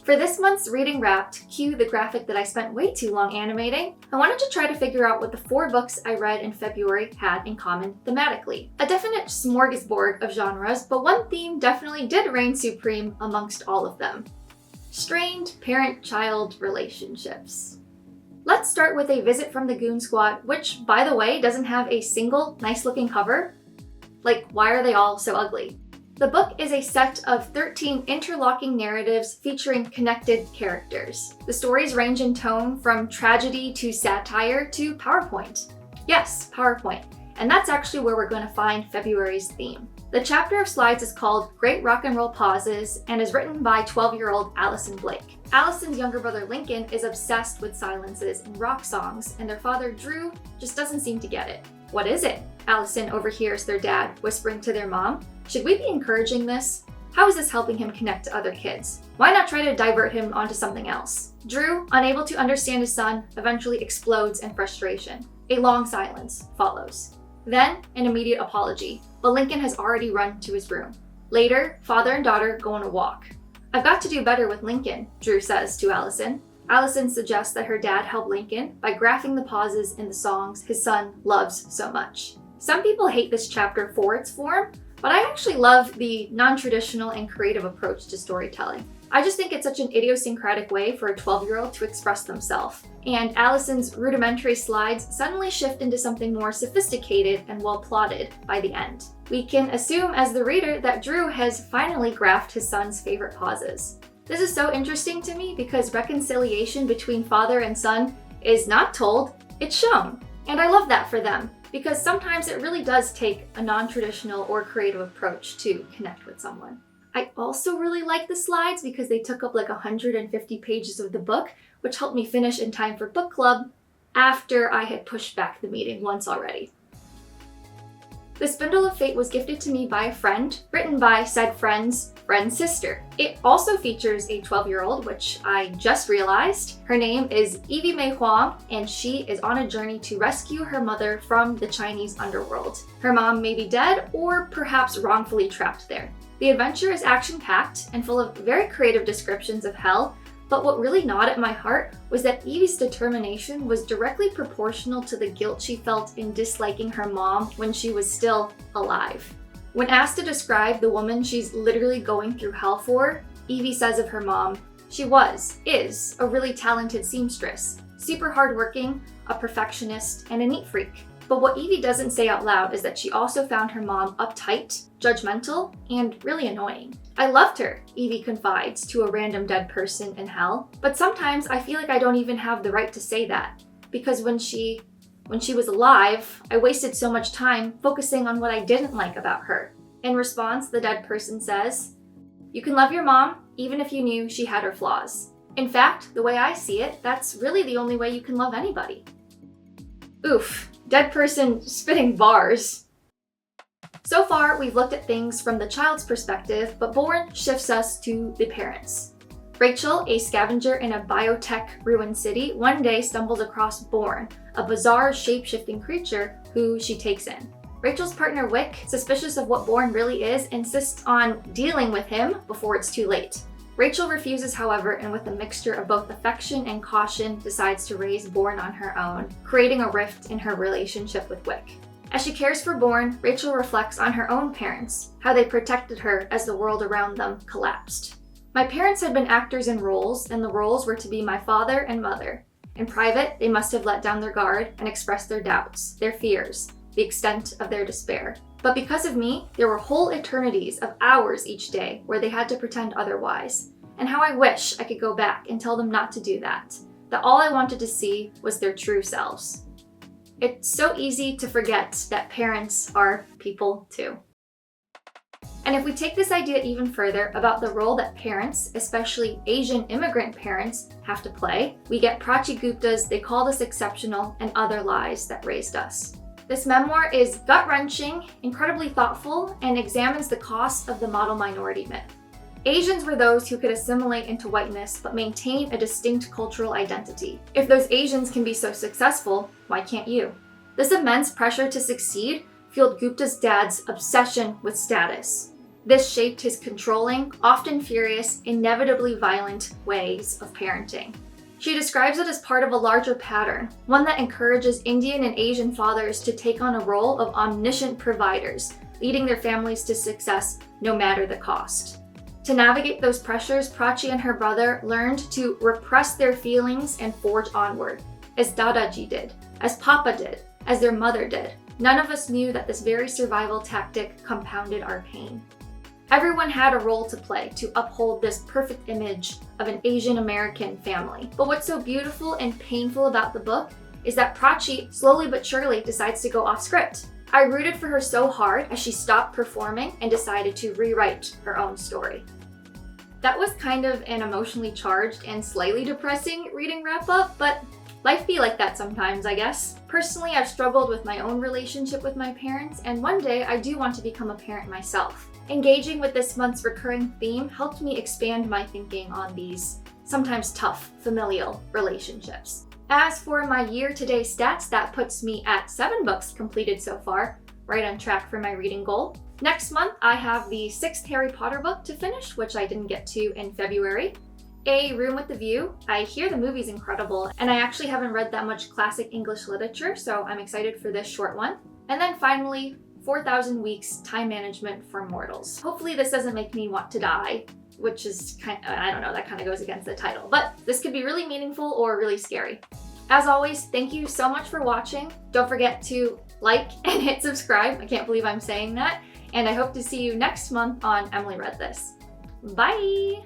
For this month's Reading Wrapped, cue the graphic that I spent way too long animating, I wanted to try to figure out what the 4 books I read in February had in common thematically. A definite smorgasbord of genres, but one theme definitely did reign supreme amongst all of them. Strained parent-child relationships. Let's start with A Visit from the Goon Squad, which, by the way, doesn't have a single nice-looking cover. Like, why are they all so ugly? The book is a set of 13 interlocking narratives featuring connected characters. The stories range in tone from tragedy to satire to PowerPoint. Yes, PowerPoint. And that's actually where we're going to find February's theme. The chapter of slides is called Great Rock and Roll Pauses and is written by 12-year-old Allison Blake. Allison's younger brother Lincoln is obsessed with silences and rock songs, and their father Drew just doesn't seem to get it. What is it? Allison overhears their dad whispering to their mom. Should we be encouraging this? How is this helping him connect to other kids? Why not try to divert him onto something else? Drew, unable to understand his son, eventually explodes in frustration. A long silence follows. Then, an immediate apology, but Lincoln has already run to his room. Later, father and daughter go on a walk. I've got to do better with Lincoln, Drew says to Allison. Allison suggests that her dad help Lincoln by graphing the pauses in the songs his son loves so much. Some people hate this chapter for its form, but I actually love the non-traditional and creative approach to storytelling. I just think it's such an idiosyncratic way for a 12-year-old to express themselves. And Allison's rudimentary slides suddenly shift into something more sophisticated and well-plotted by the end. We can assume as the reader that Drew has finally graphed his son's favorite pauses. This is so interesting to me because reconciliation between father and son is not told, it's shown. And I love that for them, because sometimes it really does take a non-traditional or creative approach to connect with someone. I also really like the slides because they took up like 150 pages of the book, which helped me finish in time for book club after I had pushed back the meeting once already. The Spindle of Fate was gifted to me by a friend, written by said friend's sister. It also features a 12-year-old, which I just realized. Her name is Aimee Huang, and she is on a journey to rescue her mother from the Chinese underworld. Her mom may be dead or perhaps wrongfully trapped there. The adventure is action-packed and full of very creative descriptions of hell, but what really gnawed at my heart was that Evie's determination was directly proportional to the guilt she felt in disliking her mom when she was still alive. When asked to describe the woman she's literally going through hell for, Evie says of her mom, she is a really talented seamstress, super hardworking, a perfectionist, and a neat freak. But what Evie doesn't say out loud is that she also found her mom uptight, judgmental, and really annoying. I loved her, Evie confides to a random dead person in hell, but sometimes I feel like I don't even have the right to say that, because when she was alive, I wasted so much time focusing on what I didn't like about her. In response, the dead person says, "You can love your mom, even if you knew she had her flaws. In fact, the way I see it, that's really the only way you can love anybody." Oof, dead person spitting bars. So far, we've looked at things from the child's perspective, but Borne shifts us to the parents. Rachel, a scavenger in a biotech ruined city, one day stumbles across Borne, a bizarre shape-shifting creature who she takes in. Rachel's partner Wick, suspicious of what Borne really is, insists on dealing with him before it's too late. Rachel refuses, however, and with a mixture of both affection and caution decides to raise Borne on her own, creating a rift in her relationship with Wick. As she cares for Borne, Rachel reflects on her own parents, how they protected her as the world around them collapsed. My parents had been actors in roles, and the roles were to be my father and mother. In private, they must have let down their guard and expressed their doubts, their fears, the extent of their despair. But because of me, there were whole eternities of hours each day where they had to pretend otherwise. And how I wish I could go back and tell them not to do that all I wanted to see was their true selves. It's so easy to forget that parents are people too. And if we take this idea even further about the role that parents, especially Asian immigrant parents, have to play, we get Prachi Gupta's "They Called Us Exceptional" and Other Lies That Raised Us. This memoir is gut-wrenching, incredibly thoughtful, and examines the cost of the model minority myth. Asians were those who could assimilate into whiteness but maintain a distinct cultural identity. If those Asians can be so successful, why can't you? This immense pressure to succeed fueled Gupta's dad's obsession with status. This shaped his controlling, often furious, inevitably violent ways of parenting. She describes it as part of a larger pattern, one that encourages Indian and Asian fathers to take on a role of omniscient providers, leading their families to success no matter the cost. To navigate those pressures, Prachi and her brother learned to repress their feelings and forge onward, as Dadaji did, as Papa did, as their mother did. None of us knew that this very survival tactic compounded our pain. Everyone had a role to play to uphold this perfect image of an Asian American family. But what's so beautiful and painful about the book is that Prachi slowly but surely decides to go off script. I rooted for her so hard as she stopped performing and decided to rewrite her own story. That was kind of an emotionally charged and slightly depressing reading wrap-up, but life be like that sometimes, I guess. Personally, I've struggled with my own relationship with my parents, and one day I do want to become a parent myself. Engaging with this month's recurring theme helped me expand my thinking on these sometimes tough familial relationships. As for my year-to-date stats, that puts me at 7 books completed so far, right on track for my reading goal. Next month, I have the 6th Harry Potter book to finish, which I didn't get to in February. A Room with the View. I hear the movie's incredible, and I actually haven't read that much classic English literature, so I'm excited for this short one. And then finally, 4,000 Weeks Time Management for Mortals. Hopefully this doesn't make me want to die, which is I don't know, that kind of goes against the title, but this could be really meaningful or really scary. As always, thank you so much for watching. Don't forget to like and hit subscribe. I can't believe I'm saying that. And I hope to see you next month on Emily Read This. Bye!